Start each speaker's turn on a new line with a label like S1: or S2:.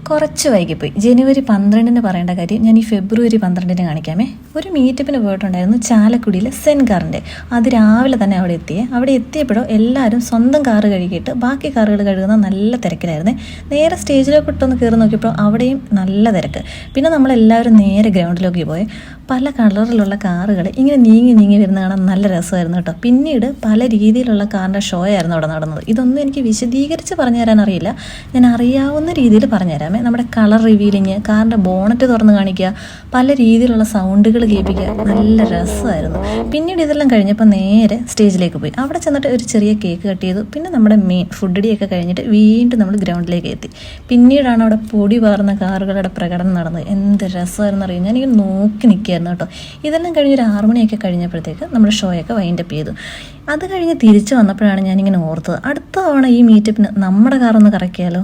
S1: കുറച്ച് വൈകിപ്പോയി. ജനുവരി 12 പറയേണ്ട കാര്യം ഞാൻ ഈ ഫെബ്രുവരി 12 കാണിക്കാമേ. ഒരു മീറ്റപ്പിന് പോയിട്ടുണ്ടായിരുന്നു ചാലക്കുടിയിലെ സെൻ കാറിൻ്റെ. അത് രാവിലെ തന്നെ അവിടെ എത്തിയപ്പോഴോ എല്ലാവരും സ്വന്തം കാറ് കഴുകിയിട്ട് ബാക്കി കാറുകൾ കഴുകുന്ന നല്ല തിരക്കിലായിരുന്നേ. നേരെ സ്റ്റേജിലേക്ക് ഇട്ടൊന്ന് കയറി നോക്കിയപ്പോൾ അവിടെയും നല്ല തിരക്ക്. പിന്നെ നമ്മളെല്ലാവരും നേരെ ഗ്രൗണ്ടിലേക്ക് പോയി. പല കളറിലുള്ള കാറുകൾ ഇങ്ങനെ നീങ്ങി വരുന്ന കാണാൻ നല്ല രസമായിരുന്നു കേട്ടോ. പിന്നീട് പല രീതിയിലുള്ള കാറിൻ്റെ ഷോ ആയിരുന്നു അവിടെ നടന്നത്. ഇതൊന്നും എനിക്ക് വിശദീകരിച്ച് പറഞ്ഞു തരാൻ അറിയില്ല, ഞാൻ അറിയാവുന്ന രീതിയിൽ പറഞ്ഞുതരാമേ. നമ്മുടെ കളർ റിവീലിങ്, കാറിൻ്റെ ബോണറ്റ് തുറന്ന് കാണിക്കുക, പല രീതിയിലുള്ള സൗണ്ടുകൾ കേൾപ്പിക്കുക, നല്ല രസമായിരുന്നു. പിന്നീട് ഇതെല്ലാം കഴിഞ്ഞപ്പോൾ നേരെ സ്റ്റേജിലേക്ക് പോയി. അവിടെ ചെന്നിട്ട് ഒരു ചെറിയ കേക്ക് കട്ട് ചെയ്തു. പിന്നെ നമ്മുടെ ഫുഡടിയൊക്കെ കഴിഞ്ഞിട്ട് വീണ്ടും നമ്മൾ ഗ്രൗണ്ടിലേക്ക് എത്തി. പിന്നീടാണ് അവിടെ പൊടി പാറുന്ന കാറുകളുടെ പ്രകടനം നടന്നത്. എന്ത് രസമായിരുന്നു അറിയാം. ഞാനിങ്ങനെ നോക്കി നിൽക്കുകയായിരുന്നു കേട്ടോ. ഇതെല്ലാം കഴിഞ്ഞ് ഒരു 6 മണിയൊക്കെ കഴിഞ്ഞപ്പോഴത്തേക്ക് നമ്മുടെ ഷോയൊക്കെ വൈൻഡപ്പ് ചെയ്തു. അത് കഴിഞ്ഞ് തിരിച്ചു വന്നപ്പോഴാണ് ഞാനിങ്ങനെ ഓർത്തത്, അടുത്ത തവണ ഈ മീറ്റപ്പിന് നമ്മുടെ കാറൊന്ന് കറക്കിയാലോ.